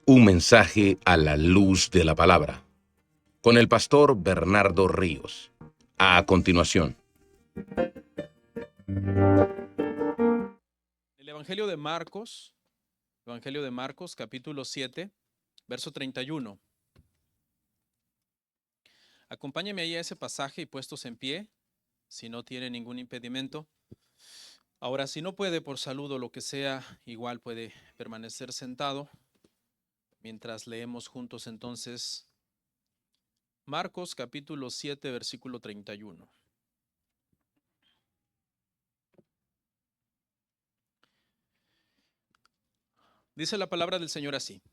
Un mensaje a la luz de la palabra, con el pastor Bernardo Ríos. A continuación. El Evangelio de Marcos, capítulo 7, verso 31. Acompáñame ahí a ese pasaje y puestos en pie, si no tiene ningún impedimento. Ahora, si no puede por salud o lo que sea, igual puede permanecer sentado mientras leemos juntos entonces Marcos capítulo 7, versículo 31. Dice la palabra del Señor así: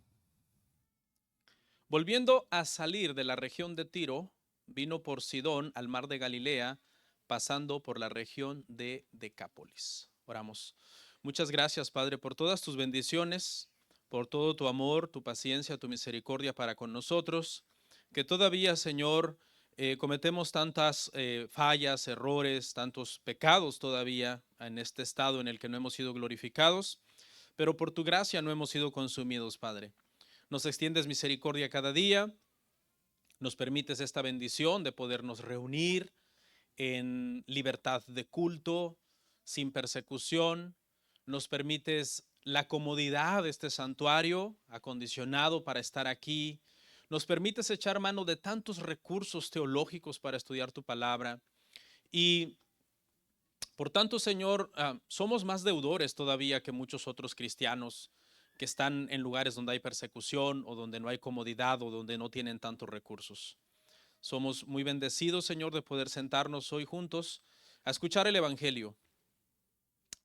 Volviendo a salir de la región de Tiro, vino por Sidón al mar de Galilea, pasando por la región de Decápolis. Oramos. Muchas gracias, Padre, por todas tus bendiciones, por todo tu amor, tu paciencia, tu misericordia para con nosotros, que todavía, Señor, cometemos tantas fallas, errores, tantos pecados todavía en este estado en el que no hemos sido glorificados, pero por tu gracia no hemos sido consumidos, Padre. Nos extiendes misericordia cada día, nos permites esta bendición de podernos reunir en libertad de culto, sin persecución, nos permites la comodidad de este santuario acondicionado para estar aquí, nos permites echar mano de tantos recursos teológicos para estudiar tu palabra y por tanto, Señor, somos más deudores todavía que muchos otros cristianos que están en lugares donde hay persecución o donde no hay comodidad o donde no tienen tantos recursos. Somos muy bendecidos, Señor, de poder sentarnos hoy juntos a escuchar el Evangelio.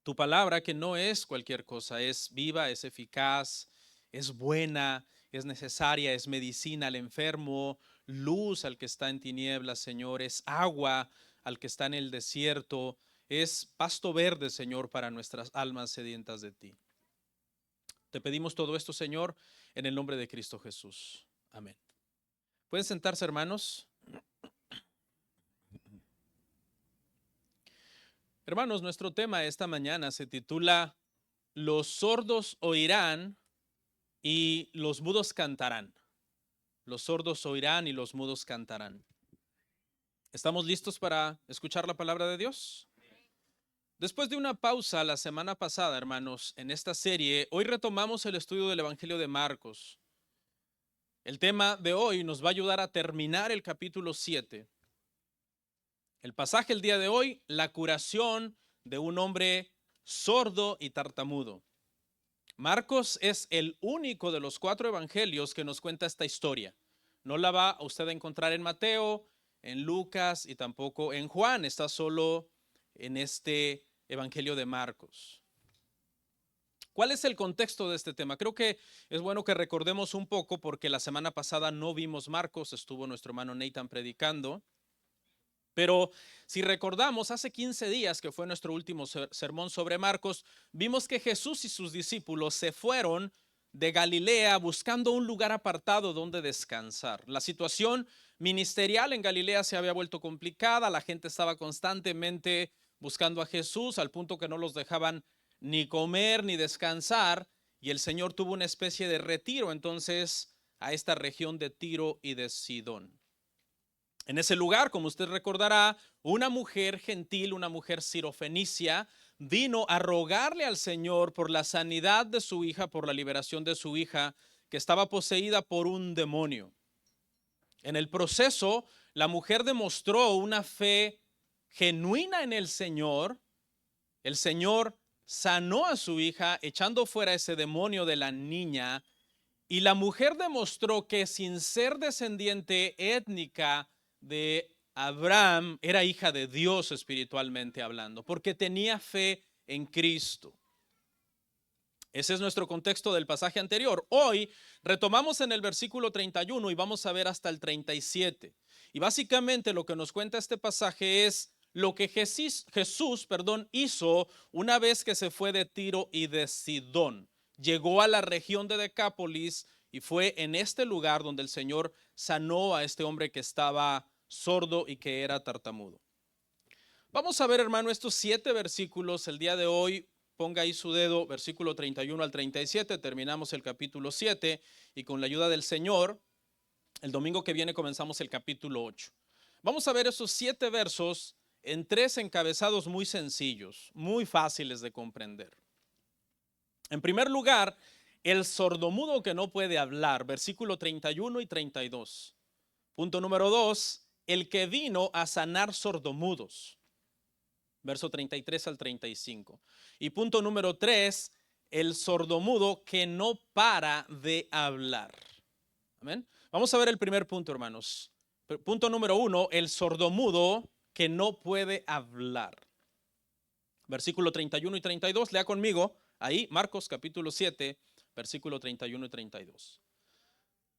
Tu palabra, que no es cualquier cosa, es viva, es eficaz, es buena, es necesaria, es medicina al enfermo, luz al que está en tinieblas, Señor, es agua al que está en el desierto, es pasto verde, Señor, para nuestras almas sedientas de ti. Te pedimos todo esto, Señor, en el nombre de Cristo Jesús. Amén. ¿Pueden sentarse, hermanos? Hermanos, nuestro tema esta mañana se titula Los sordos oirán y los mudos cantarán. Los sordos oirán y los mudos cantarán. ¿Estamos listos para escuchar la palabra de Dios? Después de una pausa la semana pasada, hermanos, en esta serie, hoy retomamos el estudio del Evangelio de Marcos. El tema de hoy nos va a ayudar a terminar el capítulo 7. El pasaje el día de hoy, la curación de un hombre sordo y tartamudo. Marcos es el único de los 4 evangelios que nos cuenta esta historia. No la va a usted a encontrar en Mateo, en Lucas y tampoco en Juan. Está solo en este evangelio de Marcos. ¿Cuál es el contexto de este tema? Creo que es bueno que recordemos un poco porque la semana pasada no vimos Marcos, estuvo nuestro hermano Nathan predicando. Pero si recordamos, hace 15 días que fue nuestro último sermón sobre Marcos, vimos que Jesús y sus discípulos se fueron de Galilea buscando un lugar apartado donde descansar. La situación ministerial en Galilea se había vuelto complicada, la gente estaba constantemente buscando a Jesús al punto que no los dejaban ni comer ni descansar, y el Señor tuvo una especie de retiro entonces a esta región de Tiro y de Sidón. En ese lugar, como usted recordará, una mujer gentil, una mujer sirofenicia, vino a rogarle al Señor por la sanidad de su hija, por la liberación de su hija, que estaba poseída por un demonio. En el proceso, la mujer demostró una fe genuina en el Señor. El Señor sanó a su hija, echando fuera ese demonio de la niña, y la mujer demostró que sin ser descendiente étnica de Abraham, era hija de Dios espiritualmente hablando, porque tenía fe en Cristo. Ese es nuestro contexto del pasaje anterior. Hoy retomamos en el versículo 31 y vamos a ver hasta el 37. Y básicamente lo que nos cuenta este pasaje es lo que Jesús hizo una vez que se fue de Tiro y de Sidón. Llegó a la región de Decápolis y fue en este lugar donde el Señor sanó a este hombre que estaba sordo y que era tartamudo. Vamos a ver, hermano, estos 7 versículos el día de hoy, ponga ahí su dedo, versículo 31 al 37, terminamos el capítulo 7 y con la ayuda del Señor, el domingo que viene comenzamos el capítulo 8. Vamos a ver esos 7 versos en 3 encabezados muy sencillos, muy fáciles de comprender. En primer lugar, el sordomudo que no puede hablar, versículo 31 y 32. Punto número 2, el que vino a sanar sordomudos, verso 33 al 35. Y punto número 3, el sordomudo que no para de hablar. Amén. Vamos a ver el primer punto, hermanos. Punto número 1, el sordomudo que no puede hablar. Versículo 31 y 32, lea conmigo ahí, Marcos capítulo 7, versículo 31 y 32.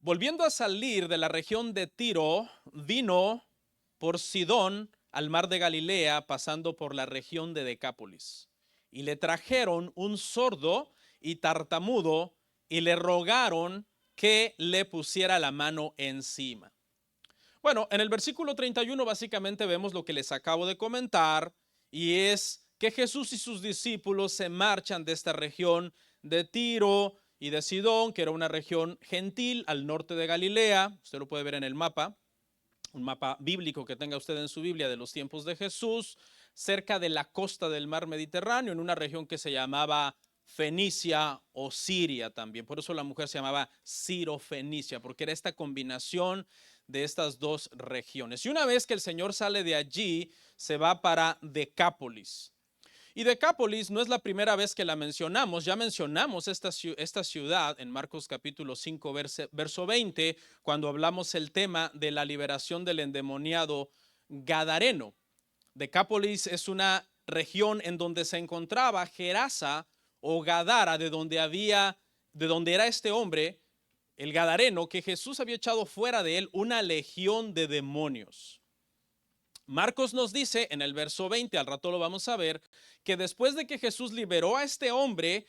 Volviendo a salir de la región de Tiro, vino por Sidón al mar de Galilea, pasando por la región de Decápolis. Y le trajeron un sordo y tartamudo y le rogaron que le pusiera la mano encima. Bueno, en el versículo 31 básicamente vemos lo que les acabo de comentar, y es que Jesús y sus discípulos se marchan de esta región de Tiro y de Sidón, que era una región gentil al norte de Galilea. Usted lo puede ver en el mapa, un mapa bíblico que tenga usted en su Biblia de los tiempos de Jesús, cerca de la costa del mar Mediterráneo, en una región que se llamaba Fenicia o Siria también. Por eso la mujer se llamaba Ciro-Fenicia, porque era esta combinación de estas dos regiones. Y una vez que el Señor sale de allí, se va para Decápolis. Y Decápolis no es la primera vez que la mencionamos, ya mencionamos esta ciudad en Marcos capítulo 5, verso 20, cuando hablamos el tema de la liberación del endemoniado gadareno. Decápolis es una región en donde se encontraba Gerasa o Gadara, de donde era este hombre, el gadareno, que Jesús había echado fuera de él una legión de demonios. Marcos nos dice en el verso 20, al rato lo vamos a ver, que después de que Jesús liberó a este hombre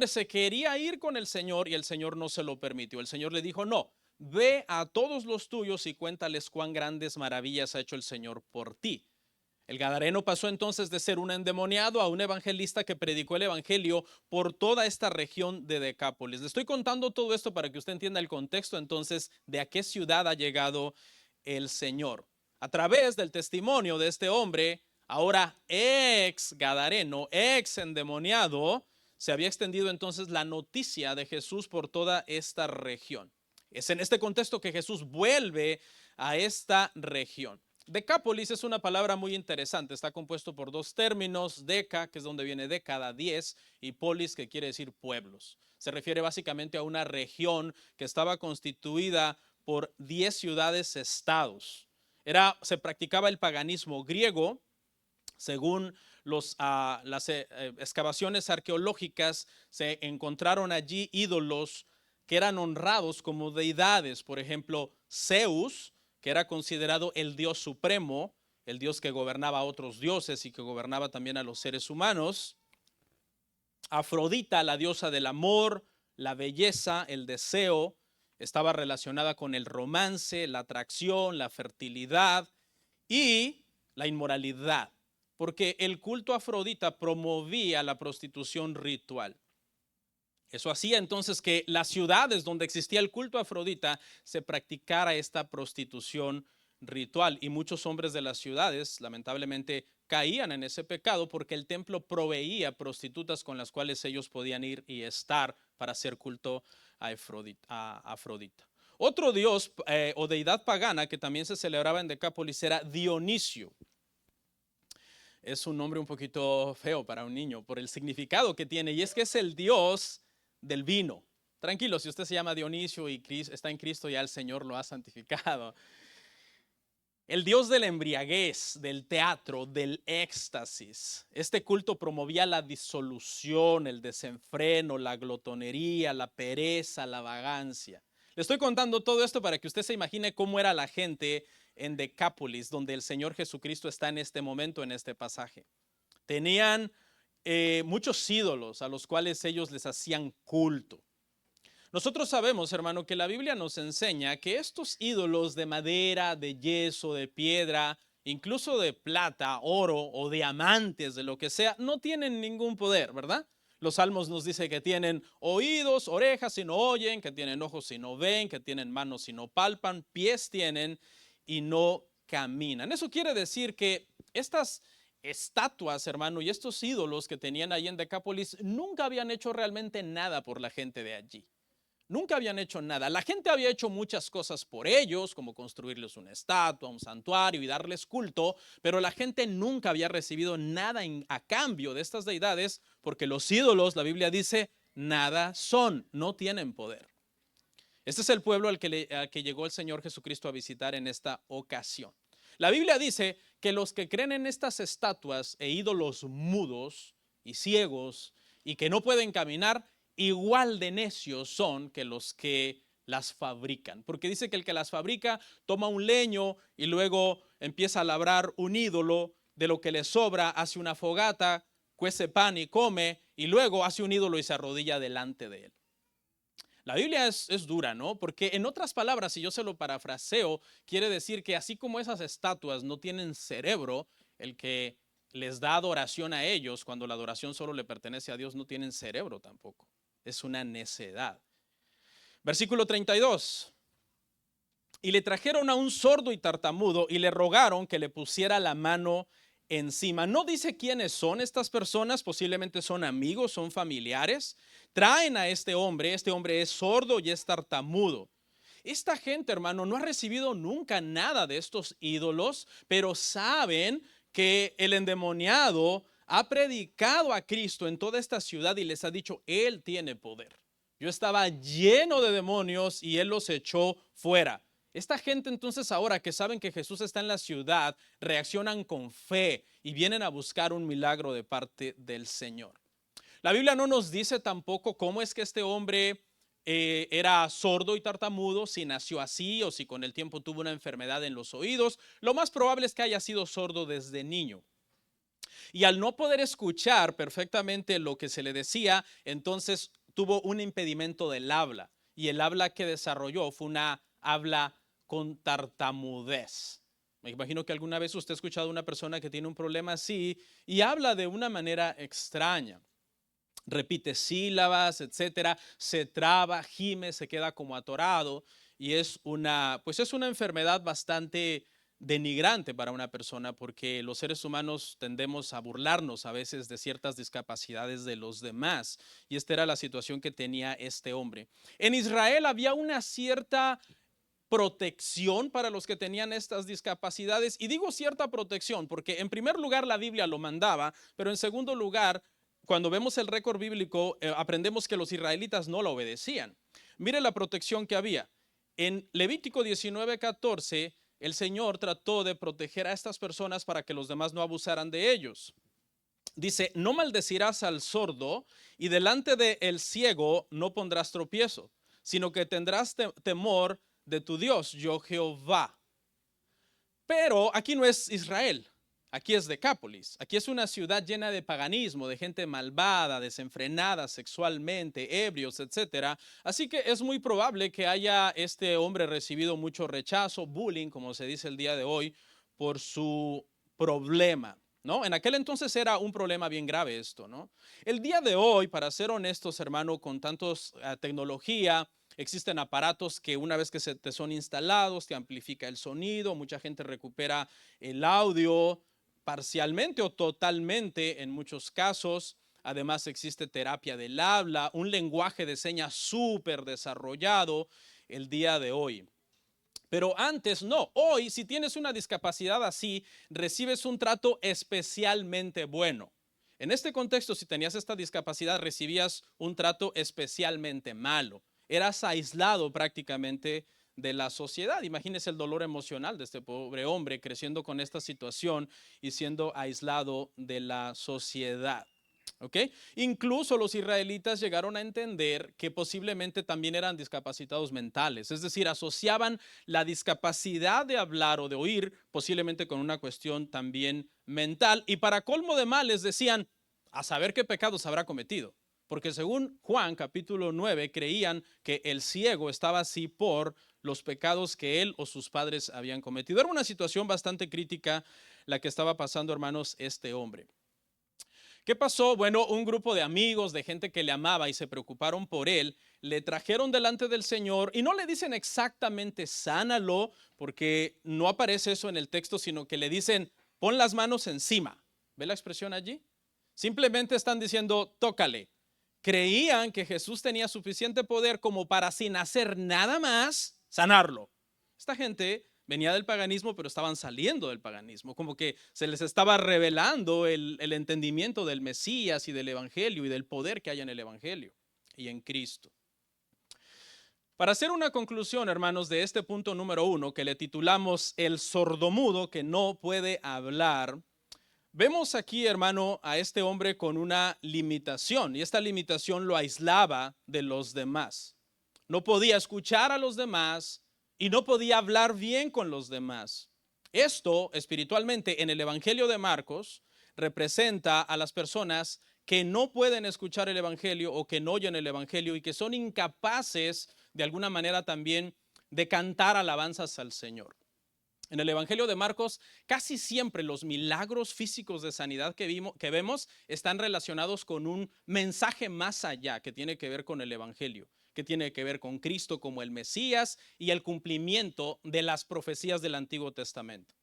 se quería ir con el Señor y el Señor no se lo permitió. El Señor le dijo, no, ve a todos los tuyos y cuéntales cuán grandes maravillas ha hecho el Señor por ti. El gadareno pasó entonces de ser un endemoniado a un evangelista que predicó el evangelio por toda esta región de Decápolis. Le estoy contando todo esto para que usted entienda el contexto entonces de a qué ciudad ha llegado el Señor. A través del testimonio de este hombre, ahora ex gadareno, ex endemoniado, se había extendido entonces la noticia de Jesús por toda esta región. Es en este contexto que Jesús vuelve a esta región. Decápolis es una palabra muy interesante, está compuesto por 2 términos, deca, que es donde viene década, 10, y polis, que quiere decir pueblos. Se refiere básicamente a una región que estaba constituida por 10 ciudades-estados. Se practicaba el paganismo griego. Según las excavaciones arqueológicas, se encontraron allí ídolos que eran honrados como deidades. Por ejemplo, Zeus, que era considerado el dios supremo, el dios que gobernaba a otros dioses y que gobernaba también a los seres humanos. Afrodita, la diosa del amor, la belleza, el deseo, estaba relacionada con el romance, la atracción, la fertilidad y la inmoralidad, porque el culto a Afrodita promovía la prostitución ritual. Eso hacía entonces que las ciudades donde existía el culto a Afrodita se practicara esta prostitución ritual, y muchos hombres de las ciudades lamentablemente caían en ese pecado porque el templo proveía prostitutas con las cuales ellos podían ir y estar para hacer culto a Afrodita. Otro dios o deidad pagana que también se celebraba en Decápolis era Dionisio. Es un nombre un poquito feo para un niño por el significado que tiene, y es que es el dios del vino. Tranquilo, si usted se llama Dionisio y está en Cristo, ya el Señor lo ha santificado. El dios de la embriaguez, del teatro, del éxtasis. Este culto promovía la disolución, el desenfreno, la glotonería, la pereza, la vagancia. Le estoy contando todo esto para que usted se imagine cómo era la gente en Decápolis, donde el Señor Jesucristo está en este momento, en este pasaje. Tenían muchos ídolos a los cuales ellos les hacían culto. Nosotros sabemos, hermano, que la Biblia nos enseña que estos ídolos de madera, de yeso, de piedra, incluso de plata, oro o diamantes, de lo que sea, no tienen ningún poder, ¿verdad? Los salmos nos dice que tienen oídos, orejas y no oyen, que tienen ojos y no ven, que tienen manos y no palpan, pies tienen y no caminan. Eso quiere decir que estas estatuas, hermano, y estos ídolos que tenían ahí en Decápolis nunca habían hecho realmente nada por la gente de allí. Nunca habían hecho nada. La gente había hecho muchas cosas por ellos, como construirles una estatua, un santuario y darles culto, pero la gente nunca había recibido nada a cambio de estas deidades, porque los ídolos, la Biblia dice, nada son, no tienen poder. Este es el pueblo al que llegó el Señor Jesucristo a visitar en esta ocasión. La Biblia dice que los que creen en estas estatuas e ídolos mudos y ciegos y que no pueden caminar, igual de necios son que los que las fabrican. Porque dice que el que las fabrica toma un leño y luego empieza a labrar un ídolo, de lo que le sobra hace una fogata, cuece pan y come, y luego hace un ídolo y se arrodilla delante de él. La Biblia es dura, ¿no? Porque en otras palabras, si yo se lo parafraseo, quiere decir que así como esas estatuas no tienen cerebro, el que les da adoración a ellos, cuando la adoración solo le pertenece a Dios, no tienen cerebro tampoco. Es una necedad. Versículo 32. Y le trajeron a un sordo y tartamudo y le rogaron que le pusiera la mano encima. No dice quiénes son estas personas, posiblemente son amigos, son familiares. Traen a este hombre es sordo y es tartamudo. Esta gente, hermano, no ha recibido nunca nada de estos ídolos, pero saben que el endemoniado ha predicado a Cristo en toda esta ciudad y les ha dicho, Él tiene poder. Yo estaba lleno de demonios y Él los echó fuera. Esta gente entonces ahora que saben que Jesús está en la ciudad, reaccionan con fe y vienen a buscar un milagro de parte del Señor. La Biblia no nos dice tampoco cómo es que este hombre era sordo y tartamudo, si nació así o si con el tiempo tuvo una enfermedad en los oídos. Lo más probable es que haya sido sordo desde niño. Y al no poder escuchar perfectamente lo que se le decía, entonces tuvo un impedimento del habla. Y el habla que desarrolló fue una habla con tartamudez. Me imagino que alguna vez usted ha escuchado a una persona que tiene un problema así y habla de una manera extraña. Repite sílabas, etcétera, se traba, gime, se queda como atorado y es una enfermedad bastante denigrante para una persona porque los seres humanos tendemos a burlarnos a veces de ciertas discapacidades de los demás y esta era la situación que tenía este hombre. En Israel había una cierta protección para los que tenían estas discapacidades y digo cierta protección porque en primer lugar la Biblia lo mandaba, pero en segundo lugar cuando vemos el récord bíblico, aprendemos que los israelitas no lo obedecían. Mire la protección que había. En Levítico 19:14, el Señor trató de proteger a estas personas para que los demás no abusaran de ellos. Dice, no maldecirás al sordo y delante del ciego no pondrás tropiezo, sino que tendrás temor de tu Dios, yo Jehová. Pero aquí no es Israel. Aquí es Decápolis. Aquí es una ciudad llena de paganismo, de gente malvada, desenfrenada sexualmente, ebrios, etcétera. Así que es muy probable que haya este hombre recibido mucho rechazo, bullying, como se dice el día de hoy, por su problema, ¿no? En aquel entonces era un problema bien grave esto, ¿no? El día de hoy, para ser honestos, hermano, con tantos tecnología, existen aparatos que una vez que te son instalados, te amplifica el sonido, mucha gente recupera el audio parcialmente o totalmente en muchos casos. Además existe terapia del habla, un lenguaje de señas súper desarrollado el día de hoy. Pero antes no. Hoy, si tienes una discapacidad así, recibes un trato especialmente bueno. En este contexto, si tenías esta discapacidad, recibías un trato especialmente malo. Eras aislado prácticamente de la sociedad. Imagínese el dolor emocional de este pobre hombre creciendo con esta situación y siendo aislado de la sociedad. ¿Ok? Incluso los israelitas llegaron a entender que posiblemente también eran discapacitados mentales, es decir, asociaban la discapacidad de hablar o de oír posiblemente con una cuestión también mental y para colmo de males decían, a saber qué pecados habrá cometido. porque según Juan capítulo 9 creían que el ciego estaba así por los pecados que él o sus padres habían cometido. Era una situación bastante crítica la que estaba pasando, hermanos, este hombre. ¿Qué pasó? Bueno, un grupo de amigos, de gente que le amaba y se preocuparon por él, le trajeron delante del Señor y no le dicen exactamente sánalo, porque no aparece eso en el texto, sino que le dicen pon las manos encima. ¿Ve la expresión allí? Simplemente están diciendo tócale. Creían que Jesús tenía suficiente poder como para, sin hacer nada más, sanarlo. Esta gente venía del paganismo, pero estaban saliendo del paganismo, como que se les estaba revelando el entendimiento del Mesías y del Evangelio y del poder que hay en el Evangelio y en Cristo. Para hacer una conclusión, hermanos, de este punto número 1, que le titulamos el sordomudo que no puede hablar, vemos aquí, hermano, a este hombre con una limitación, y esta limitación lo aislaba de los demás. No podía escuchar a los demás y no podía hablar bien con los demás. Esto, espiritualmente, en el Evangelio de Marcos, representa a las personas que no pueden escuchar el Evangelio o que no oyen el Evangelio y que son incapaces, de alguna manera también, de cantar alabanzas al Señor. En el Evangelio de Marcos, casi siempre los milagros físicos de sanidad que vemos están relacionados con un mensaje más allá que tiene que ver con el Evangelio, que tiene que ver con Cristo como el Mesías y el cumplimiento de las profecías del Antiguo Testamento.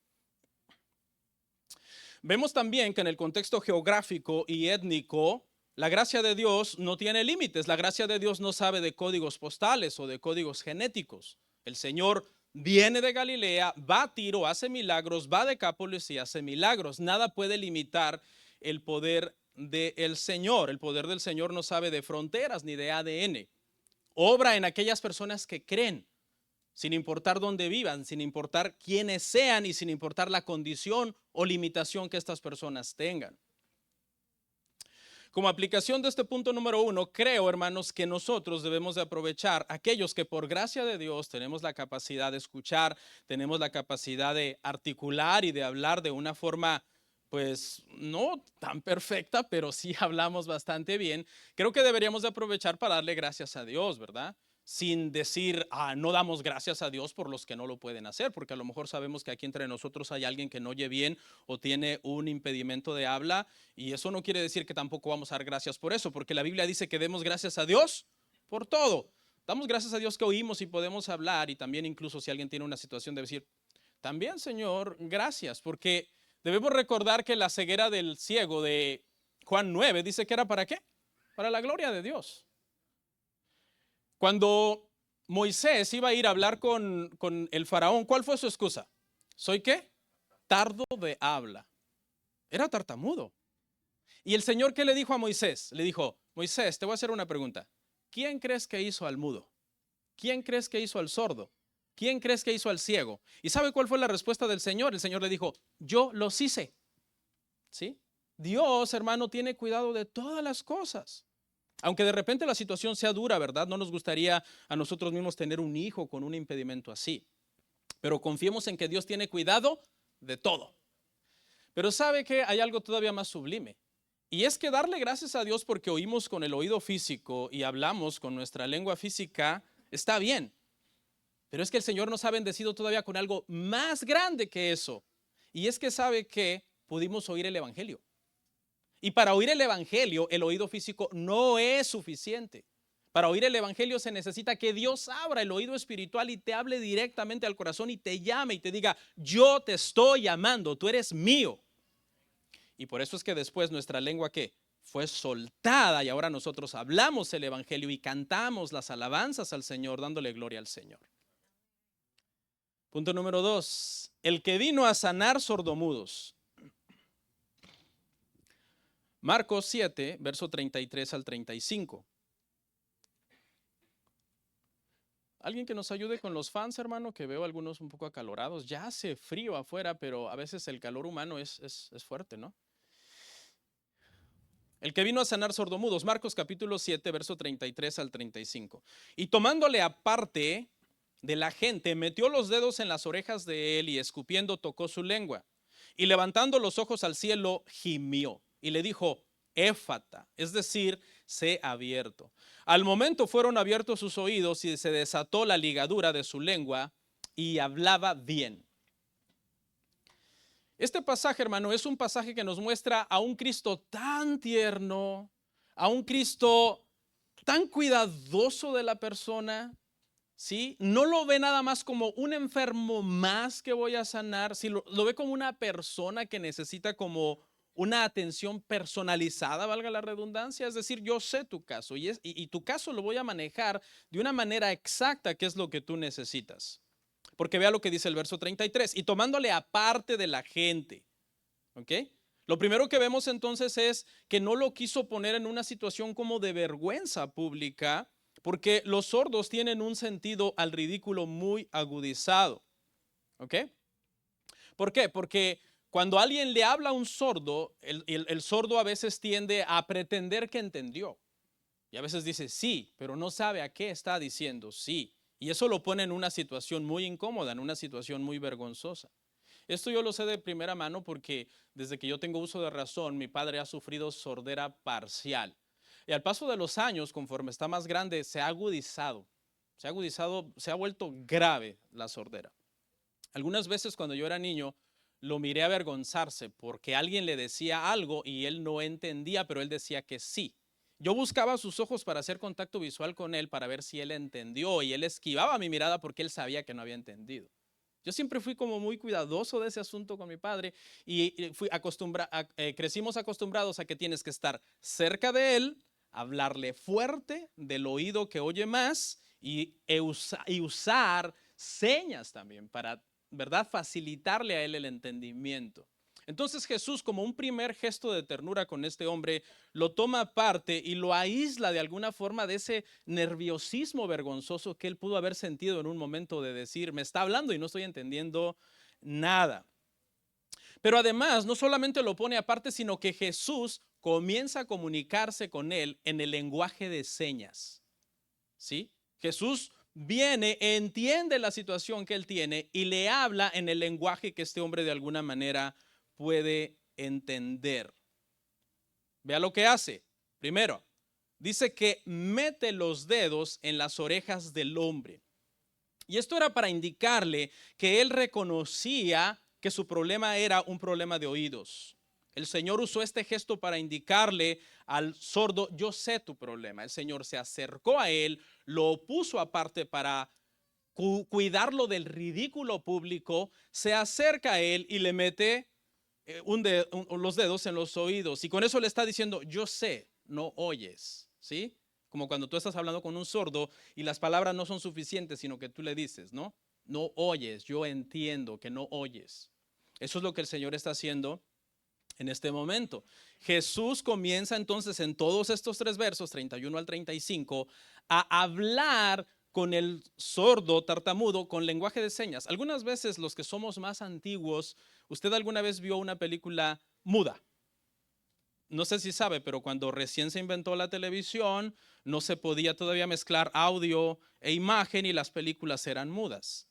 Vemos también que en el contexto geográfico y étnico, la gracia de Dios no tiene límites. La gracia de Dios no sabe de códigos postales o de códigos genéticos. El Señor viene de Galilea, va a Tiro, hace milagros, va a Decápolis y hace milagros. Nada puede limitar el poder del Señor. El poder del Señor no sabe de fronteras ni de ADN. Obra en aquellas personas que creen, sin importar dónde vivan, sin importar quiénes sean y sin importar la condición o limitación que estas personas tengan. Como aplicación de este punto número 1, creo, hermanos, que nosotros debemos de aprovechar aquellos que por gracia de Dios tenemos la capacidad de escuchar, tenemos la capacidad de articular y de hablar de una forma, pues, no tan perfecta, pero sí hablamos bastante bien. Creo que deberíamos de aprovechar para darle gracias a Dios, ¿verdad? Sin decir, no damos gracias a Dios por los que no lo pueden hacer, porque a lo mejor sabemos que aquí entre nosotros hay alguien que no oye bien o tiene un impedimento de habla, y eso no quiere decir que tampoco vamos a dar gracias por eso, porque la Biblia dice que demos gracias a Dios por todo. Damos gracias a Dios que oímos y podemos hablar, y también incluso si alguien tiene una situación de decir, también Señor, gracias, porque debemos recordar que la ceguera del ciego de Juan 9 dice que era ¿para qué? Para la gloria de Dios. Cuando Moisés iba a ir a hablar con el faraón, ¿cuál fue su excusa? ¿Soy qué? Tardo de habla. Era tartamudo. Y el Señor, ¿qué le dijo a Moisés? Le dijo, Moisés, te voy a hacer una pregunta. ¿Quién crees que hizo al mudo? ¿Quién crees que hizo al sordo? ¿Quién crees que hizo al ciego? ¿Y sabe cuál fue la respuesta del Señor? El Señor le dijo, yo los hice. ¿Sí? Dios, hermano, tiene cuidado de todas las cosas. Aunque de repente la situación sea dura, ¿verdad? No nos gustaría a nosotros mismos tener un hijo con un impedimento así. Pero confiemos en que Dios tiene cuidado de todo. Pero ¿sabe qué? Hay algo todavía más sublime. Y es que darle gracias a Dios porque oímos con el oído físico y hablamos con nuestra lengua física está bien. Pero es que el Señor nos ha bendecido todavía con algo más grande que eso. Y es que sabe que pudimos oír el Evangelio. Y para oír el Evangelio, el oído físico no es suficiente. Para oír el Evangelio se necesita que Dios abra el oído espiritual y te hable directamente al corazón y te llame y te diga, yo te estoy llamando, tú eres mío. Y por eso es que después nuestra lengua, ¿qué? Fue soltada y ahora nosotros hablamos el Evangelio y cantamos las alabanzas al Señor, dándole gloria al Señor. Punto número 2. El que vino a sanar sordomudos. Marcos 7, verso 33 al 35. Alguien que nos ayude con los fans, hermano, que veo algunos un poco acalorados. Ya hace frío afuera, pero a veces el calor humano es fuerte, ¿no? El que vino a sanar sordomudos, Marcos capítulo 7, verso 33 al 35. Y tomándole aparte de la gente, metió los dedos en las orejas de él y escupiendo tocó su lengua. Y levantando los ojos al cielo, gimió y le dijo, Éfata, es decir, sé abierto. Al momento fueron abiertos sus oídos y se desató la ligadura de su lengua y hablaba bien. Este pasaje, hermano, es un pasaje que nos muestra a un Cristo tan tierno, a un Cristo tan cuidadoso de la persona, ¿sí? No lo ve nada más como un enfermo más que voy a sanar, sí, lo ve como una persona que necesita como una atención personalizada, valga la redundancia. Es decir, yo sé tu caso y tu caso lo voy a manejar de una manera exacta, que es lo que tú necesitas. Porque vea lo que dice el verso 33, y tomándole aparte de la gente, ¿ok? Lo primero que vemos entonces es que no lo quiso poner en una situación como de vergüenza pública, porque los sordos tienen un sentido al ridículo muy agudizado, ¿ok? ¿Por qué? Porque cuando alguien le habla a un sordo, el sordo a veces tiende a pretender que entendió. Y a veces dice sí, pero no sabe a qué está diciendo sí. Y eso lo pone en una situación muy incómoda, en una situación muy vergonzosa. Esto yo lo sé de primera mano porque desde que yo tengo uso de razón, mi padre ha sufrido sordera parcial. Y al paso de los años, conforme está más grande, se ha agudizado, se ha vuelto grave la sordera. Algunas veces cuando yo era niño, lo miré avergonzarse porque alguien le decía algo y él no entendía, pero él decía que sí. Yo buscaba sus ojos para hacer contacto visual con él para ver si él entendió y él esquivaba mi mirada porque él sabía que no había entendido. Yo siempre fui como muy cuidadoso de ese asunto con mi padre y crecimos acostumbrados a que tienes que estar cerca de él, hablarle fuerte del oído que oye más y usar señas también para, ¿verdad?, facilitarle a él el entendimiento. Entonces Jesús, como un primer gesto de ternura con este hombre, lo toma aparte y lo aísla de alguna forma de ese nerviosismo vergonzoso que él pudo haber sentido en un momento de decir, me está hablando y no estoy entendiendo nada. Pero además, no solamente lo pone aparte, sino que Jesús comienza a comunicarse con él en el lenguaje de señas. ¿Sí? Jesús viene, entiende la situación que él tiene y le habla en el lenguaje que este hombre de alguna manera puede entender. Vea lo que hace. Primero, dice que mete los dedos en las orejas del hombre. Y esto era para indicarle que él reconocía que su problema era un problema de oídos. El Señor usó este gesto para indicarle al sordo, yo sé tu problema. El Señor se acercó a él, lo puso aparte para cuidarlo del ridículo público, se acerca a él y le mete los dedos en los oídos. Y con eso le está diciendo, yo sé, no oyes, ¿sí? Como cuando tú estás hablando con un sordo y las palabras no son suficientes, sino que tú le dices, ¿no? No oyes, yo entiendo que no oyes. Eso es lo que el Señor está haciendo en este momento. Jesús comienza entonces en todos estos tres versos, 31 al 35, a hablar con el sordo tartamudo con lenguaje de señas. Algunas veces los que somos más antiguos, ¿usted alguna vez vio una película muda? No sé si sabe, pero cuando recién se inventó la televisión, no se podía todavía mezclar audio e imagen y las películas eran mudas.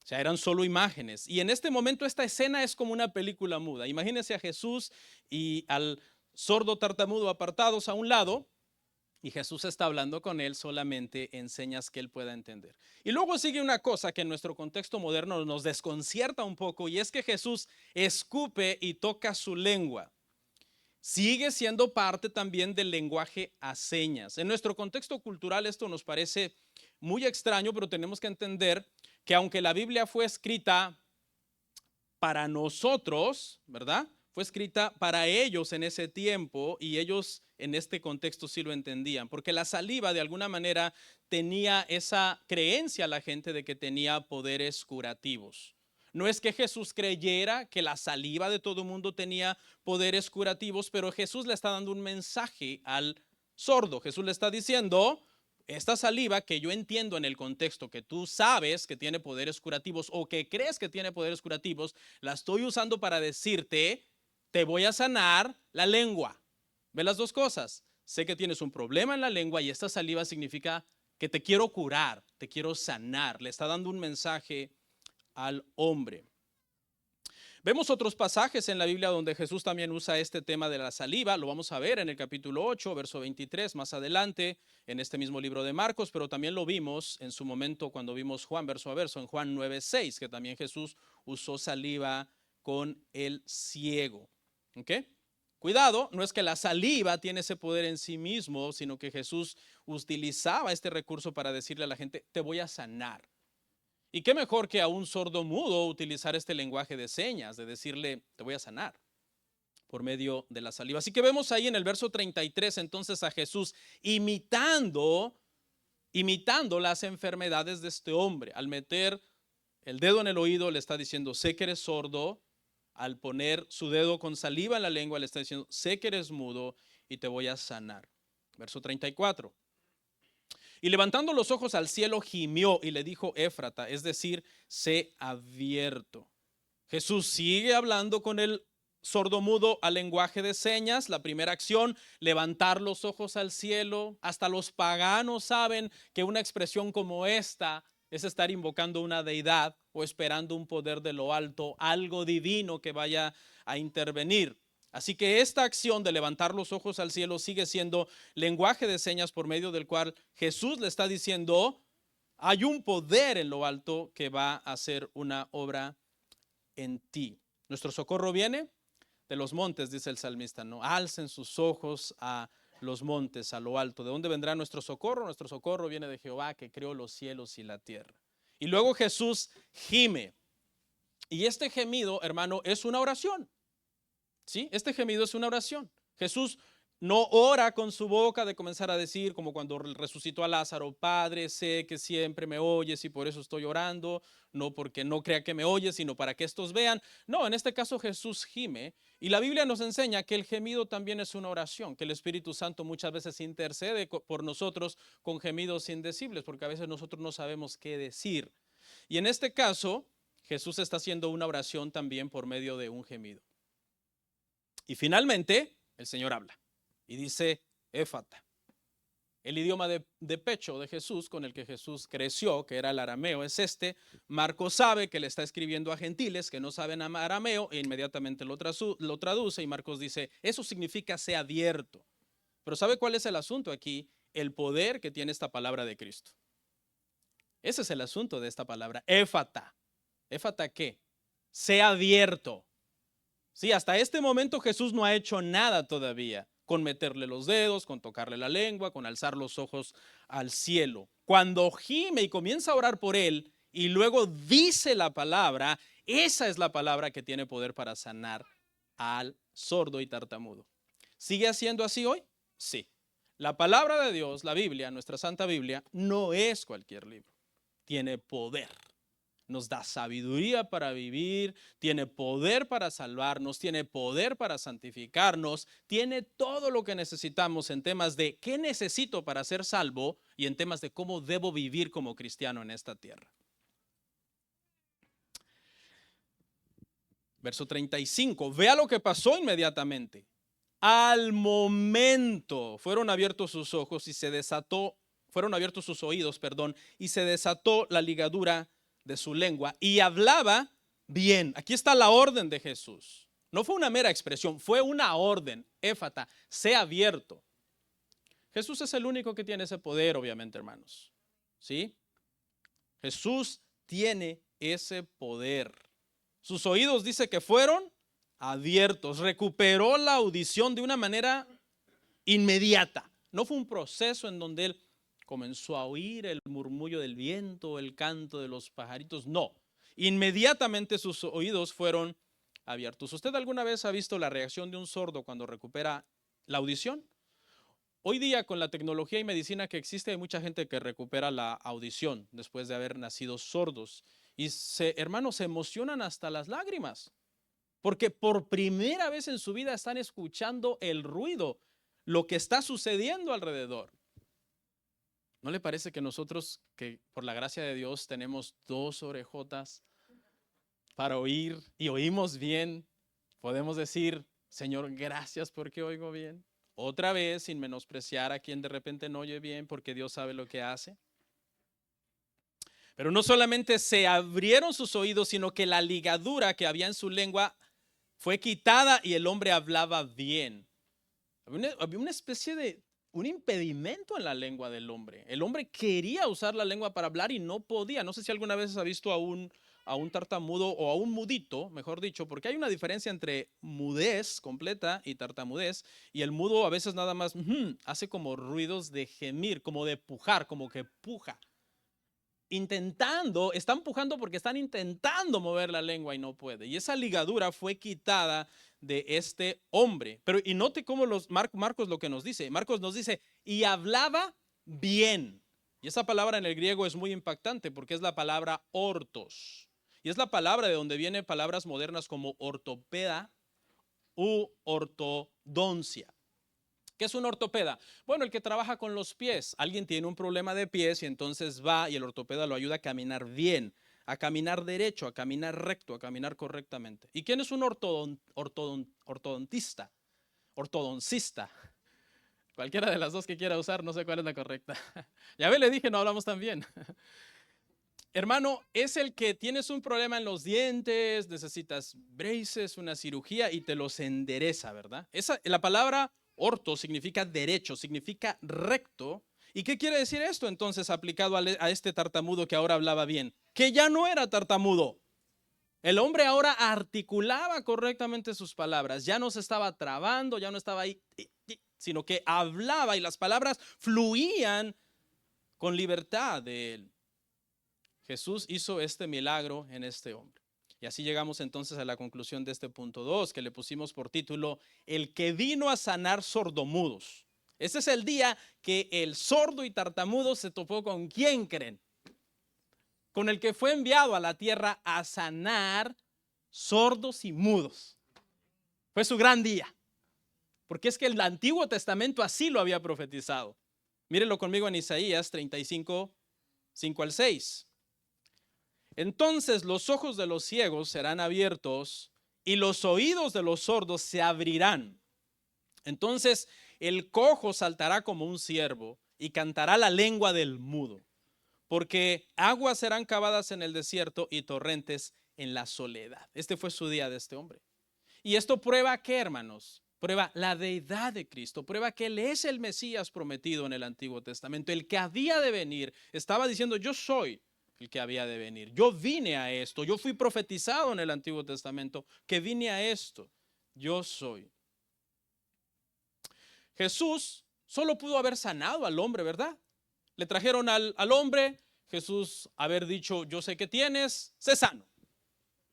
O sea, eran solo imágenes. Y en este momento esta escena es como una película muda. Imagínense a Jesús y al sordo tartamudo apartados a un lado y Jesús está hablando con él solamente en señas que él pueda entender. Y luego sigue una cosa que en nuestro contexto moderno nos desconcierta un poco y es que Jesús escupe y toca su lengua. Sigue siendo parte también del lenguaje a señas. En nuestro contexto cultural esto nos parece muy extraño, pero tenemos que entender que aunque la Biblia fue escrita para nosotros, ¿verdad? Fue escrita para ellos en ese tiempo y ellos en este contexto sí lo entendían, porque la saliva de alguna manera tenía esa creencia a la gente de que tenía poderes curativos. No es que Jesús creyera que la saliva de todo el mundo tenía poderes curativos, pero Jesús le está dando un mensaje al sordo. Jesús le está diciendo, esta saliva que yo entiendo en el contexto que tú sabes que tiene poderes curativos o que crees que tiene poderes curativos, la estoy usando para decirte, te voy a sanar la lengua. ¿Ve las dos cosas? Sé que tienes un problema en la lengua y esta saliva significa que te quiero curar, te quiero sanar. Le está dando un mensaje al hombre. Vemos otros pasajes en la Biblia donde Jesús también usa este tema de la saliva. Lo vamos a ver en el capítulo 8, verso 23, más adelante, en este mismo libro de Marcos, pero también lo vimos en su momento cuando vimos Juan verso a verso, en Juan 9:6, que también Jesús usó saliva con el ciego. ¿Ok? Cuidado, no es que la saliva tiene ese poder en sí mismo, sino que Jesús utilizaba este recurso para decirle a la gente, te voy a sanar. Y qué mejor que a un sordo mudo utilizar este lenguaje de señas, de decirle, te voy a sanar por medio de la saliva. Así que vemos ahí en el verso 33 entonces a Jesús imitando las enfermedades de este hombre. Al meter el dedo en el oído le está diciendo, sé que eres sordo. Al poner su dedo con saliva en la lengua le está diciendo, sé que eres mudo y te voy a sanar. Verso 34. Y levantando los ojos al cielo, gimió y le dijo Éfrata, es decir, sé abierto. Jesús sigue hablando con el sordomudo al lenguaje de señas. La primera acción, levantar los ojos al cielo. Hasta los paganos saben que una expresión como esta es estar invocando una deidad o esperando un poder de lo alto, algo divino que vaya a intervenir. Así que esta acción de levantar los ojos al cielo sigue siendo lenguaje de señas por medio del cual Jesús le está diciendo, hay un poder en lo alto que va a hacer una obra en ti. Nuestro socorro viene de los montes, dice el salmista, ¿no? Alcen sus ojos a los montes, a lo alto. ¿De dónde vendrá nuestro socorro? Nuestro socorro viene de Jehová, que creó los cielos y la tierra. Y luego Jesús gime. Y este gemido, hermano, es una oración. ¿Sí? Este gemido es una oración. Jesús no ora con su boca de comenzar a decir, como cuando resucitó a Lázaro, Padre, sé que siempre me oyes y por eso estoy orando, no porque no crea que me oyes, sino para que estos vean. No, en este caso Jesús gime y la Biblia nos enseña que el gemido también es una oración, que el Espíritu Santo muchas veces intercede por nosotros con gemidos indecibles, porque a veces nosotros no sabemos qué decir. Y en este caso, Jesús está haciendo una oración también por medio de un gemido. Y finalmente, el Señor habla y dice, Éfata. El idioma de pecho de Jesús, con el que Jesús creció, que era el arameo, es este. Marcos sabe que le está escribiendo a gentiles que no saben arameo e inmediatamente lo traduce y Marcos dice, eso significa sea abierto. Pero ¿sabe cuál es el asunto aquí? El poder que tiene esta palabra de Cristo. Ese es el asunto de esta palabra, Éfata. ¿Éfata qué? Sea abierto. Sí, hasta este momento Jesús no ha hecho nada todavía con meterle los dedos, con tocarle la lengua, con alzar los ojos al cielo. Cuando gime y comienza a orar por él y luego dice la palabra, esa es la palabra que tiene poder para sanar al sordo y tartamudo. ¿Sigue haciendo así hoy? Sí. La palabra de Dios, la Biblia, nuestra Santa Biblia, no es cualquier libro. Tiene poder. Nos da sabiduría para vivir, tiene poder para salvarnos, tiene poder para santificarnos, tiene todo lo que necesitamos en temas de qué necesito para ser salvo y en temas de cómo debo vivir como cristiano en esta tierra. Verso 35, vea lo que pasó inmediatamente. Al momento fueron abiertos sus ojos y se desató, fueron abiertos sus oídos, perdón, y se desató la ligadura de su lengua y hablaba bien. Aquí está la orden de Jesús. No fue una mera expresión, fue una orden. Éfata, sea abierto. Jesús es el único que tiene ese poder, obviamente, hermanos. ¿Sí? Jesús tiene ese poder. Sus oídos dice que fueron abiertos. Recuperó la audición de una manera inmediata. No fue un proceso en donde él comenzó a oír el murmullo del viento, el canto de los pajaritos. No, inmediatamente sus oídos fueron abiertos. ¿Usted alguna vez ha visto la reacción de un sordo cuando recupera la audición? Hoy día con la tecnología y medicina que existe hay mucha gente que recupera la audición después de haber nacido sordos. Y hermanos, se emocionan hasta las lágrimas. Porque por primera vez en su vida están escuchando el ruido, lo que está sucediendo alrededor. ¿No le parece que nosotros, que por la gracia de Dios tenemos dos orejotas para oír y oímos bien, podemos decir, Señor, gracias porque oigo bien? Otra vez, sin menospreciar a quien de repente no oye bien, porque Dios sabe lo que hace. Pero no solamente se abrieron sus oídos, sino que la ligadura que había en su lengua fue quitada y el hombre hablaba bien. Había una especie de un impedimento en la lengua del hombre. El hombre quería usar la lengua para hablar y no podía. No sé si alguna vez has visto a un tartamudo o a un mudito, mejor dicho, porque hay una diferencia entre mudez completa y tartamudez. Y el mudo a veces nada más hace como ruidos de gemir, como de pujar, como que puja. Están pujando porque están intentando mover la lengua y no puede. Y esa ligadura fue quitada de este hombre. Pero y note cómo Marcos lo que nos dice. Marcos nos dice, y hablaba bien. Y esa palabra en el griego es muy impactante porque es la palabra ortos. Y es la palabra de donde vienen palabras modernas como ortopeda u ortodoncia. ¿Qué es un ortopeda? Bueno, el que trabaja con los pies. Alguien tiene un problema de pies y entonces va y el ortopeda lo ayuda a caminar bien, a caminar derecho, a caminar recto, a caminar correctamente. ¿Y quién es un ortodontista? Ortodoncista. Cualquiera de las dos que quiera usar, no sé cuál es la correcta. Ya ve, le dije, no hablamos tan bien. Hermano, es el que tienes un problema en los dientes, necesitas braces, una cirugía y te los endereza, ¿verdad? La palabra orto significa derecho, significa recto. ¿Y qué quiere decir esto entonces aplicado a este tartamudo que ahora hablaba bien? Que ya no era tartamudo. El hombre ahora articulaba correctamente sus palabras, ya no se estaba trabando, ya no estaba ahí, sino que hablaba y las palabras fluían con libertad de él. Jesús hizo este milagro en este hombre. Y así llegamos entonces a la conclusión de este punto 2, que le pusimos por título, el que vino a sanar sordomudos. Ese es el día que el sordo y tartamudo se topó con ¿quién creen? Con el que fue enviado a la tierra a sanar sordos y mudos. Fue su gran día. Porque es que el Antiguo Testamento así lo había profetizado. Mírenlo conmigo en Isaías 35, 5 al 6. Entonces los ojos de los ciegos serán abiertos y los oídos de los sordos se abrirán. Entonces el cojo saltará como un ciervo y cantará la lengua del mudo, porque aguas serán cavadas en el desierto y torrentes en la soledad. Este fue su día de este hombre. ¿Y esto prueba qué, hermanos? Prueba la deidad de Cristo, prueba que Él es el Mesías prometido en el Antiguo Testamento, el que había de venir. Estaba diciendo, yo soy el que había de venir. Yo vine a esto, yo fui profetizado en el Antiguo Testamento que vine a esto. Yo soy. Jesús solo pudo haber sanado al hombre, ¿verdad? Le trajeron al hombre, Jesús haber dicho, yo sé que tienes, sé sano.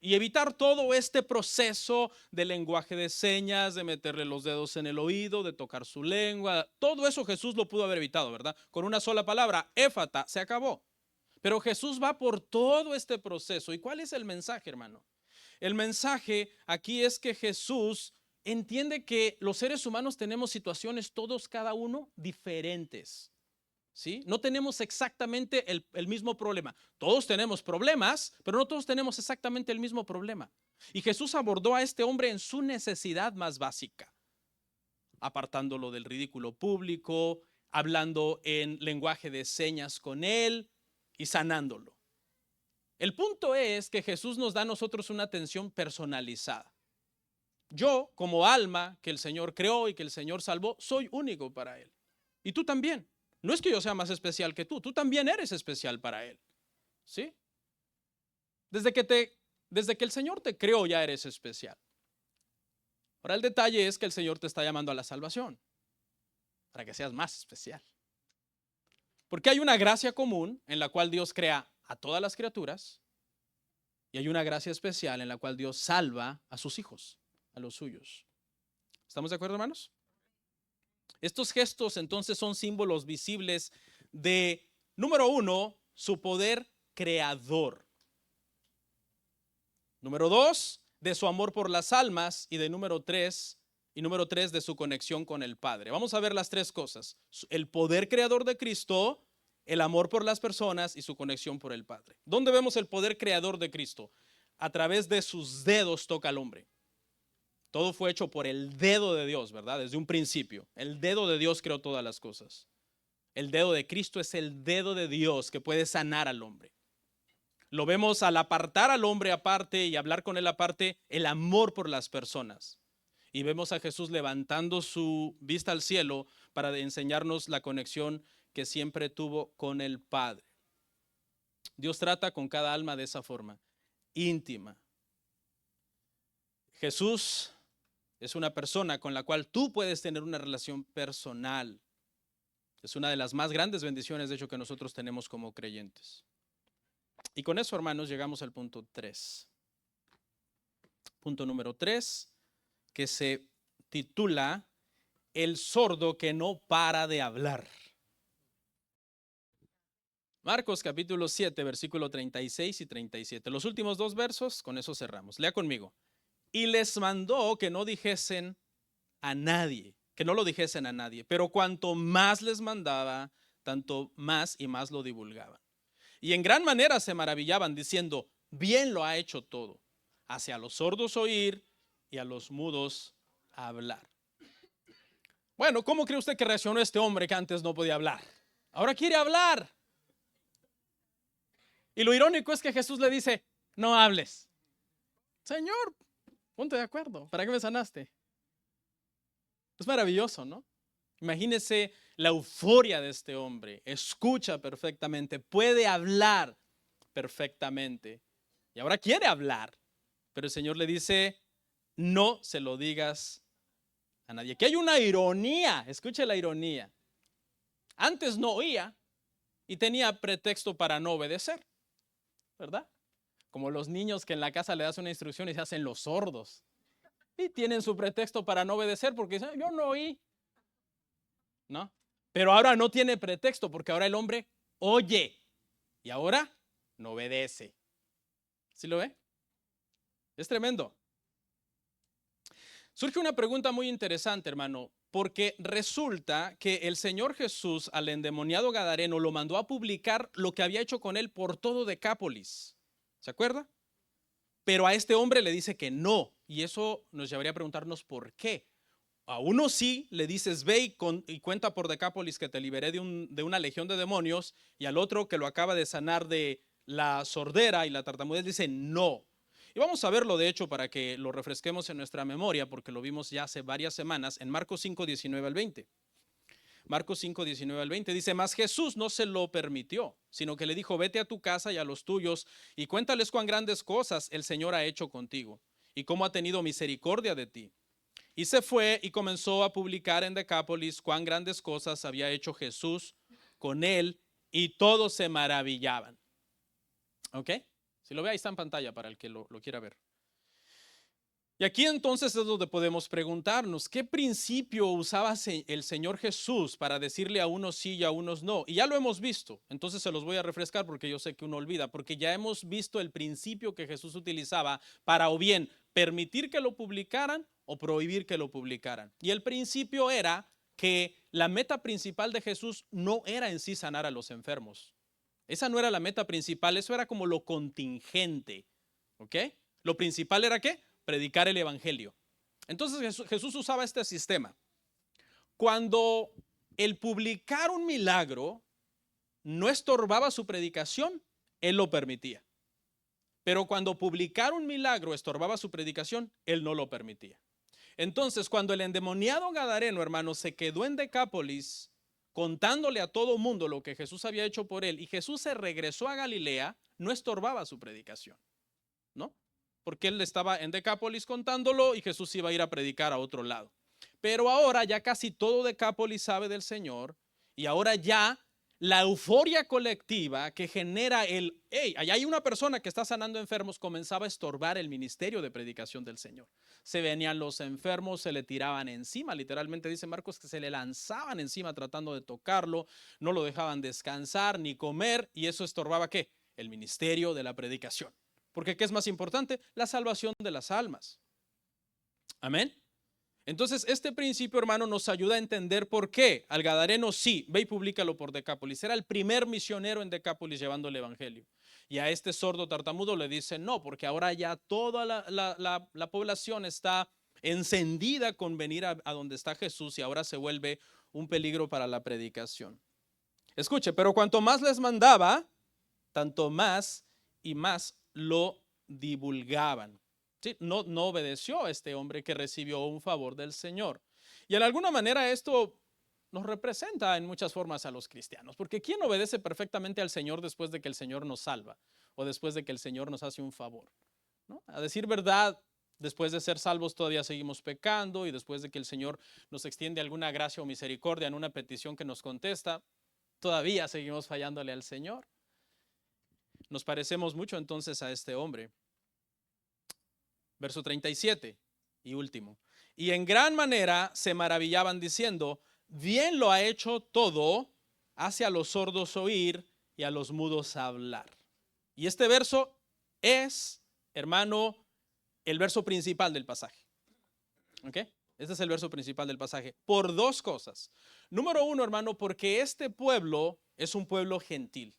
Y evitar todo este proceso de lenguaje de señas, de meterle los dedos en el oído, de tocar su lengua. Todo eso Jesús lo pudo haber evitado, ¿verdad? Con una sola palabra, éfata, se acabó. Pero Jesús va por todo este proceso. ¿Y cuál es el mensaje, hermano? El mensaje aquí es que Jesús entiende que los seres humanos tenemos situaciones, todos, cada uno, diferentes. ¿Sí? No tenemos exactamente el mismo problema. Todos tenemos problemas, pero no todos tenemos exactamente el mismo problema. Y Jesús abordó a este hombre en su necesidad más básica, apartándolo del ridículo público, hablando en lenguaje de señas con él y sanándolo. El punto es que Jesús nos da a nosotros una atención personalizada. Yo, como alma que el Señor creó y que el Señor salvó, soy único para Él. Y tú también. No es que yo sea más especial que tú también eres especial para Él. ¿Sí? Desde que el Señor te creó ya eres especial. Ahora el detalle es que el Señor te está llamando a la salvación, para que seas más especial. Porque hay una gracia común en la cual Dios crea a todas las criaturas y hay una gracia especial en la cual Dios salva a sus hijos, a los suyos. ¿Estamos de acuerdo, hermanos? Estos gestos entonces son símbolos visibles de, número 1, su poder creador. Número 2, de su amor por las almas. Y número 3, de su conexión con el Padre. Vamos a ver las tres cosas. El poder creador de Cristo, el amor por las personas y su conexión por el Padre. ¿Dónde vemos el poder creador de Cristo? A través de sus dedos toca al hombre. Todo fue hecho por el dedo de Dios, ¿verdad? Desde un principio. El dedo de Dios creó todas las cosas. El dedo de Cristo es el dedo de Dios que puede sanar al hombre. Lo vemos al apartar al hombre aparte y hablar con él aparte, el amor por las personas. Y vemos a Jesús levantando su vista al cielo para enseñarnos la conexión que siempre tuvo con el Padre. Dios trata con cada alma de esa forma, íntima. Jesús es una persona con la cual tú puedes tener una relación personal. Es una de las más grandes bendiciones, de hecho, que nosotros tenemos como creyentes. Y con eso, hermanos, llegamos al punto 3. Punto número 3, que se titula El sordo que no para de hablar. Marcos capítulo 7, versículo 36 y 37. Los últimos dos versos, con eso cerramos. Lea conmigo. Y les mandó que no dijesen a nadie, que no lo dijesen a nadie, pero cuanto más les mandaba, tanto más y más lo divulgaban. Y en gran manera se maravillaban diciendo, bien lo ha hecho todo, hace a los sordos oír y a los mudos hablar. Bueno, ¿cómo cree usted que reaccionó este hombre que antes no podía hablar? Ahora quiere hablar. Y lo irónico es que Jesús le dice, no hables. Señor, ponte de acuerdo, ¿para qué me sanaste? Es maravilloso, ¿no? Imagínese la euforia de este hombre. Escucha perfectamente, puede hablar perfectamente. Y ahora quiere hablar, pero el Señor le dice, no se lo digas a nadie. Aquí hay una ironía, escuche la ironía. Antes no oía y tenía pretexto para no obedecer, ¿verdad? Como los niños que en la casa le das una instrucción y se hacen los sordos. Y tienen su pretexto para no obedecer porque dicen, yo no oí. ¿No? Pero ahora no tiene pretexto porque ahora el hombre oye y ahora no obedece. ¿Sí lo ve? Es tremendo. Surge una pregunta muy interesante, hermano, porque resulta que el Señor Jesús al endemoniado gadareno lo mandó a publicar lo que había hecho con él por todo Decápolis. ¿Se acuerda? Pero a este hombre le dice que no, y eso nos llevaría a preguntarnos por qué. A uno sí le dices, ve y cuenta por Decápolis que te liberé de una legión de demonios, y al otro que lo acaba de sanar de la sordera y la tartamudez dice no. Y vamos a verlo de hecho para que lo refresquemos en nuestra memoria, porque lo vimos ya hace varias semanas en Marcos 5, 19 al 20. Marcos 5, 19 al 20 dice, mas Jesús no se lo permitió, sino que le dijo, vete a tu casa y a los tuyos y cuéntales cuán grandes cosas el Señor ha hecho contigo y cómo ha tenido misericordia de ti. Y se fue y comenzó a publicar en Decápolis cuán grandes cosas había hecho Jesús con él y todos se maravillaban. ¿Ok? Si lo ve, ahí está en pantalla para el que lo quiera ver. Y aquí entonces es donde podemos preguntarnos, ¿qué principio usaba el Señor Jesús para decirle a unos sí y a unos no? Y ya lo hemos visto, entonces se los voy a refrescar porque yo sé que uno olvida, porque ya hemos visto el principio que Jesús utilizaba para o bien permitir que lo publicaran o prohibir que lo publicaran. Y el principio era que la meta principal de Jesús no era en sí sanar a los enfermos. Esa no era la meta principal, eso era como lo contingente. ¿Ok? Lo principal era ¿qué? Predicar el evangelio. Entonces Jesús usaba este sistema. Cuando el publicar un milagro no estorbaba su predicación, él lo permitía. Pero cuando publicar un milagro estorbaba su predicación, él no lo permitía. Entonces, cuando el endemoniado gadareno, hermano, se quedó en Decápolis contándole a todo mundo lo que Jesús había hecho por él y Jesús se regresó a Galilea, no estorbaba su predicación, ¿no? Porque él estaba en Decápolis contándolo y Jesús iba a ir a predicar a otro lado. Pero ahora ya casi todo Decápolis sabe del Señor y ahora ya la euforia colectiva que genera allá hay una persona que está sanando enfermos, comenzaba a estorbar el ministerio de predicación del Señor. Se venían los enfermos, se le tiraban encima, literalmente dice Marcos que se le lanzaban encima tratando de tocarlo, no lo dejaban descansar ni comer y eso estorbaba ¿qué? El ministerio de la predicación. Porque ¿qué es más importante? La salvación de las almas. Amén. Entonces, este principio, hermano, nos ayuda a entender por qué al gadareno sí, ve y públicalo por Decápolis. Era el primer misionero en Decápolis llevando el evangelio. Y a este sordo tartamudo le dice no, porque ahora ya toda la población está encendida con venir a donde está Jesús y ahora se vuelve un peligro para la predicación. Escuche, pero cuanto más les mandaba, tanto más y más lo divulgaban. Sí, no obedeció a este hombre que recibió un favor del Señor. Y en alguna manera esto nos representa en muchas formas a los cristianos, porque ¿quién obedece perfectamente al Señor después de que el Señor nos salva o después de que el Señor nos hace un favor? ¿No? A decir verdad, después de ser salvos todavía seguimos pecando, y después de que el Señor nos extiende alguna gracia o misericordia en una petición que nos contesta, todavía seguimos fallándole al Señor. Nos parecemos mucho entonces a este hombre. Verso 37 y último. Y en gran manera se maravillaban diciendo: bien lo ha hecho todo, hace a los sordos oír y a los mudos hablar. Y este verso es, hermano, el verso principal del pasaje. ¿Ok? Este es el verso principal del pasaje. Por dos cosas. Número uno, hermano, porque este pueblo es un pueblo gentil.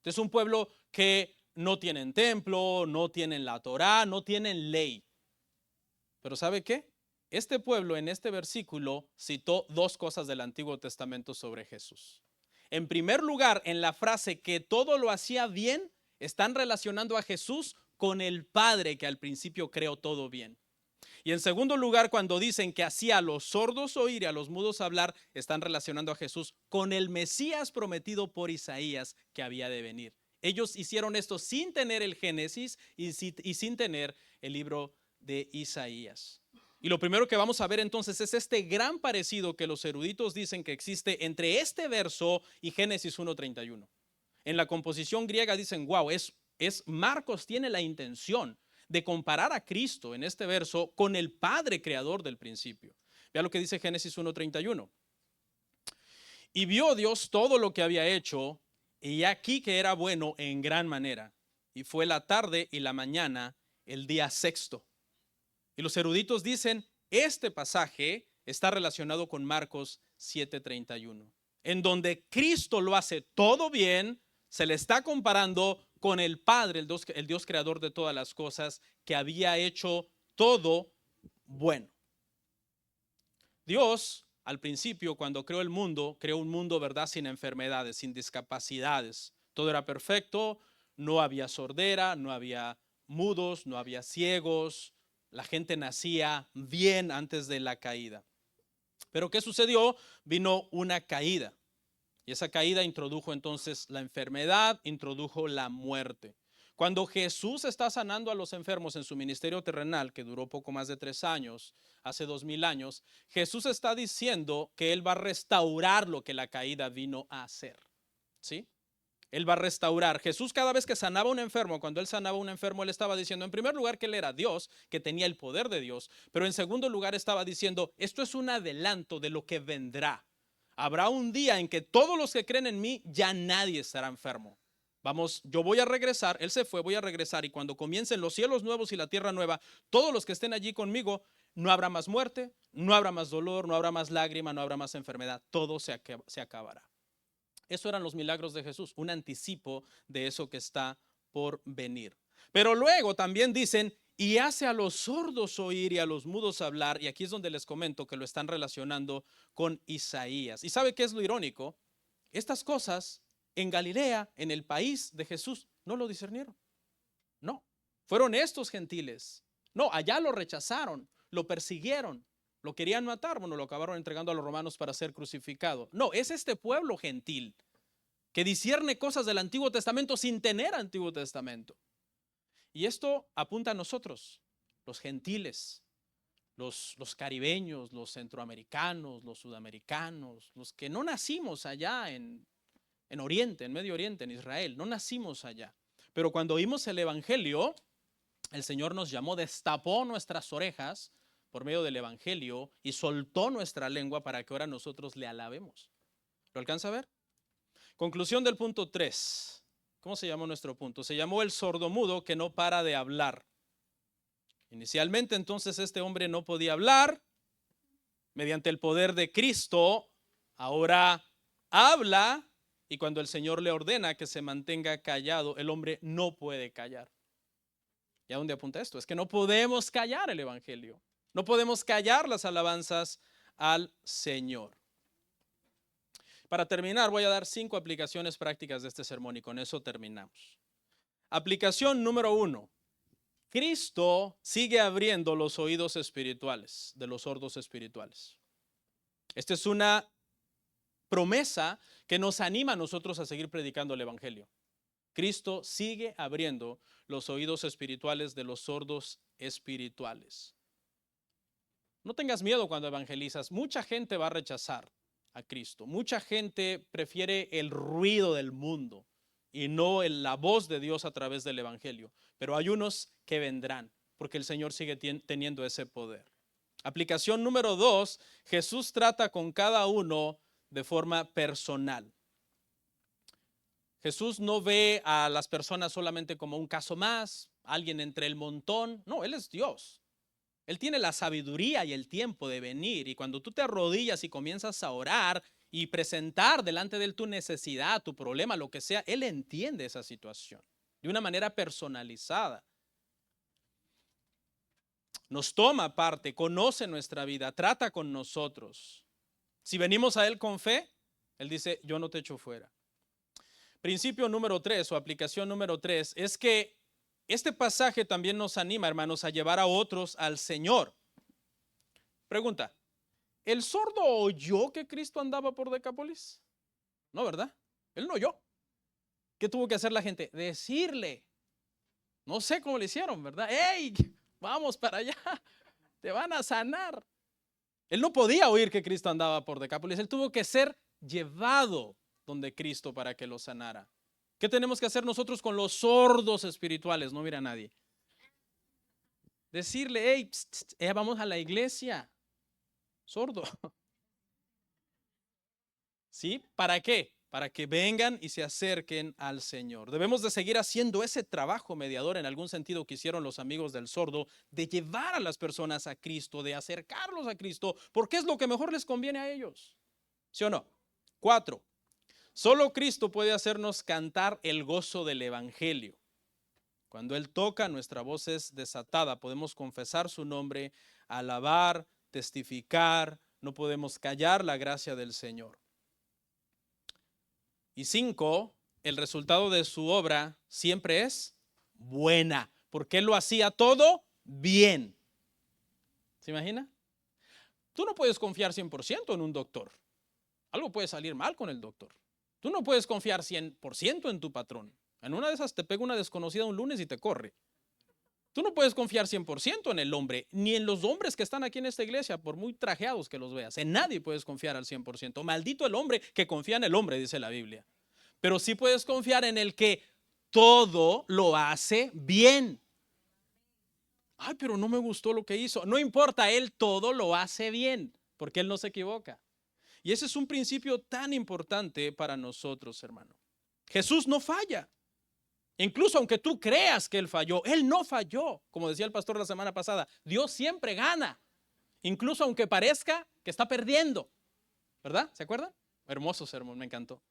Es un pueblo que no tienen templo, no tienen la Torá, no tienen ley. Pero ¿sabe qué? Este pueblo en este versículo citó dos cosas del Antiguo Testamento sobre Jesús. En primer lugar, en la frase que todo lo hacía bien, están relacionando a Jesús con el Padre que al principio creó todo bien. Y en segundo lugar, cuando dicen que hacía a los sordos oír y a los mudos hablar, están relacionando a Jesús con el Mesías prometido por Isaías que había de venir. Ellos hicieron esto sin tener el Génesis y sin tener el libro de Isaías. Y lo primero que vamos a ver entonces es este gran parecido que los eruditos dicen que existe entre este verso y Génesis 1:31. En la composición griega dicen, wow, Marcos tiene la intención de comparar a Cristo en este verso con el Padre creador del principio. Vea lo que dice Génesis 1:31. Y vio Dios todo lo que había hecho, y aquí que era bueno en gran manera. Y fue la tarde y la mañana, el día sexto. Y los eruditos dicen, este pasaje está relacionado con Marcos 7:31, en donde Cristo lo hace todo bien, se le está comparando con el Padre, el Dios creador de todas las cosas, que había hecho todo bueno. Dios, al principio, cuando creó el mundo, creó un mundo, ¿verdad?, sin enfermedades, sin discapacidades. Todo era perfecto, no había sordera, no había mudos, no había ciegos. La gente nacía bien antes de la caída. Pero ¿qué sucedió? Vino una caída. Y esa caída introdujo entonces la enfermedad, introdujo la muerte. Cuando Jesús está sanando a los enfermos en su ministerio terrenal, que duró poco más de 3 años, hace 2000 años, Jesús está diciendo que Él va a restaurar lo que la caída vino a hacer. ¿Sí? Él va a restaurar. Jesús, cada vez que sanaba a un enfermo, cuando Él sanaba a un enfermo, Él estaba diciendo, en primer lugar, que Él era Dios, que tenía el poder de Dios, pero en segundo lugar estaba diciendo, esto es un adelanto de lo que vendrá. Habrá un día en que todos los que creen en mí, ya nadie estará enfermo. Vamos, yo voy a regresar, Él se fue, voy a regresar, y cuando comiencen los cielos nuevos y la tierra nueva, todos los que estén allí conmigo, no habrá más muerte, no habrá más dolor, no habrá más lágrima, no habrá más enfermedad, todo se acabará. Eso eran los milagros de Jesús, un anticipo de eso que está por venir. Pero luego también dicen, y hace a los sordos oír y a los mudos hablar, y aquí es donde les comento que lo están relacionando con Isaías. ¿Y sabe qué es lo irónico? Estas cosas en Galilea, en el país de Jesús, no lo discernieron. No, fueron estos gentiles. No, allá lo rechazaron, lo persiguieron, lo querían matar, bueno, lo acabaron entregando a los romanos para ser crucificado. No, es este pueblo gentil que discierne cosas del Antiguo Testamento sin tener Antiguo Testamento. Y esto apunta a nosotros, los gentiles, los caribeños, los centroamericanos, los sudamericanos, los que no nacimos allá en Oriente, en Medio Oriente, en Israel, no nacimos allá. Pero cuando oímos el Evangelio, el Señor nos llamó, destapó nuestras orejas por medio del Evangelio y soltó nuestra lengua para que ahora nosotros le alabemos. ¿Lo alcanza a ver? Conclusión del punto 3. ¿Cómo se llamó nuestro punto? Se llamó el sordomudo que no para de hablar. Inicialmente entonces este hombre no podía hablar. Mediante el poder de Cristo, ahora habla, y cuando el Señor le ordena que se mantenga callado, el hombre no puede callar. ¿Y a dónde apunta esto? Es que no podemos callar el Evangelio. No podemos callar las alabanzas al Señor. Para terminar, voy a dar 5 aplicaciones prácticas de este sermón y con eso terminamos. Aplicación número 1. Cristo sigue abriendo los oídos espirituales de los sordos espirituales. Esta es una promesa que nos anima a nosotros a seguir predicando el evangelio. Cristo sigue abriendo los oídos espirituales de los sordos espirituales. No tengas miedo cuando evangelizas. Mucha gente va a rechazar a Cristo. Mucha gente prefiere el ruido del mundo y no la voz de Dios a través del evangelio. Pero hay unos que vendrán porque el Señor sigue teniendo ese poder. Aplicación número 2, Jesús trata con cada uno de forma personal. Jesús no ve a las personas solamente como un caso más, alguien entre el montón. No, Él es Dios. Él tiene la sabiduría y el tiempo de venir. Y cuando tú te arrodillas y comienzas a orar y presentar delante de Él tu necesidad, tu problema, lo que sea, Él entiende esa situación de una manera personalizada. Nos toma parte, conoce nuestra vida, trata con nosotros. Si venimos a Él con fe, Él dice, yo no te echo fuera. Principio número 3 o aplicación número 3 es que este pasaje también nos anima, hermanos, a llevar a otros al Señor. Pregunta, ¿el sordo oyó que Cristo andaba por Decápolis? No, ¿verdad? Él no oyó. ¿Qué tuvo que hacer la gente? Decirle. No sé cómo le hicieron, ¿verdad? ¡Ey! Vamos para allá. Te van a sanar. Él no podía oír que Cristo andaba por Decápolis. Él tuvo que ser llevado donde Cristo para que lo sanara. ¿Qué tenemos que hacer nosotros con los sordos espirituales? No mira a nadie. Decirle, hey, pst, pst, vamos a la iglesia. Sordo. ¿Sí? ¿Para qué? Para que vengan y se acerquen al Señor. Debemos de seguir haciendo ese trabajo mediador en algún sentido que hicieron los amigos del sordo, de llevar a las personas a Cristo, de acercarlos a Cristo, porque es lo que mejor les conviene a ellos. ¿Sí o no? 4. Solo Cristo puede hacernos cantar el gozo del evangelio. Cuando Él toca, nuestra voz es desatada. Podemos confesar su nombre, alabar, testificar. No podemos callar la gracia del Señor. Y 5, el resultado de su obra siempre es buena, porque Él lo hacía todo bien. ¿Se imagina? Tú no puedes confiar 100% en un doctor. Algo puede salir mal con el doctor. Tú no puedes confiar 100% en tu patrón. En una de esas te pega una desconocida un lunes y te corre. Tú no puedes confiar 100% en el hombre, ni en los hombres que están aquí en esta iglesia, por muy trajeados que los veas. En nadie puedes confiar al 100%. Maldito el hombre que confía en el hombre, dice la Biblia. Pero sí puedes confiar en el que todo lo hace bien. Ay, pero no me gustó lo que hizo. No importa, Él todo lo hace bien, porque Él no se equivoca. Y ese es un principio tan importante para nosotros, hermano. Jesús no falla. Incluso aunque tú creas que Él falló, Él no falló. Como decía el pastor la semana pasada, Dios siempre gana. Incluso aunque parezca que está perdiendo. ¿Verdad? ¿Se acuerdan? Hermoso sermón, me encantó.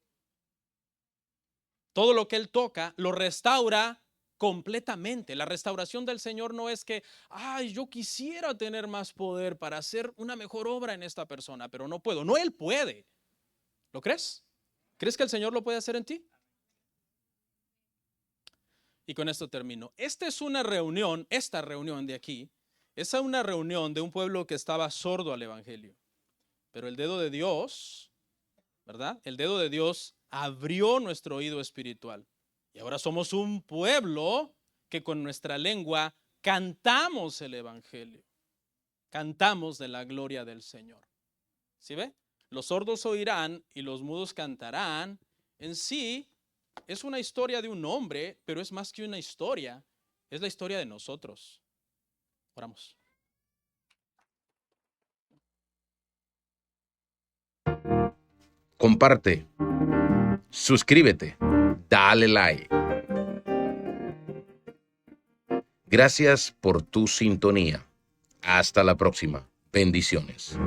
Todo lo que Él toca lo restaura completamente. La restauración del Señor no es que, ay, yo quisiera tener más poder para hacer una mejor obra en esta persona, pero no puedo. No, Él puede. ¿Lo crees? ¿Crees que el Señor lo puede hacer en ti? Y con esto termino. Esta reunión de aquí, es una reunión de un pueblo que estaba sordo al evangelio. Pero el dedo de Dios, ¿verdad? El dedo de Dios abrió nuestro oído espiritual. Y ahora somos un pueblo que con nuestra lengua cantamos el evangelio. Cantamos de la gloria del Señor. ¿Sí ve? Los sordos oirán y los mudos cantarán. En sí, es una historia de un hombre, pero es más que una historia. Es la historia de nosotros. Oramos. Comparte, suscríbete, dale like. Gracias por tu sintonía. Hasta la próxima. Bendiciones.